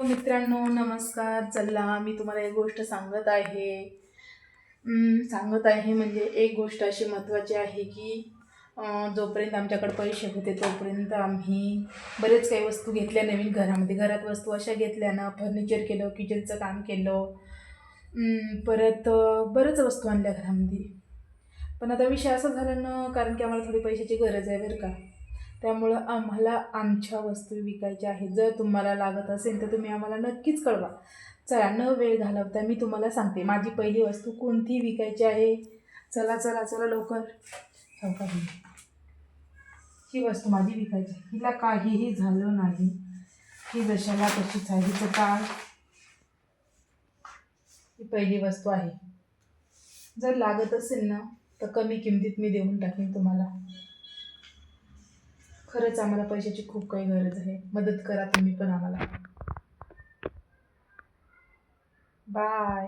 मित्रांनो नमस्कार. चला मी तुम्हाला एक गोष्ट सांगत आहे म्हणजे एक गोष्ट अशी महत्त्वाची आहे की जोपर्यंत आमच्याकडे पैसे होते तोपर्यंत आम्ही बरेच काही वस्तू घेतल्या नवीन घरामध्ये. घरात वस्तू अशा घेतल्या ना, फर्निचर केलं, किचनचं काम केलं, परत बऱ्याच वस्तू आणल्या घरामध्ये. पण आता विषय असा झाला ना, कारण की आम्हाला थोडी पैशाची गरज आहे बरं का. त्यामुळं आम्हाला आमच्या वस्तू विकायच्या आहेत. जर तुम्हाला लागत असेल तर तुम्ही आम्हाला नक्कीच कळवा. चला न वेळ घालवता मी तुम्हाला सांगते माझी पहिली वस्तू कोणती विकायची आहे. चला चला चला लवकर. हो का, ही वस्तू माझी विकायची आहे. हिला काहीही झालं नाही, ही जशाला तशीच आहे. हिचं काय, ही पहिली वस्तू आहे. जर लागत असेल ना तर कमी किमतीत मी देऊन टाकेन तुम्हाला. खरंच आम्हाला पैशाची खूप काही गरज आहे. मदत करा तुम्ही पण आम्हाला. बाय.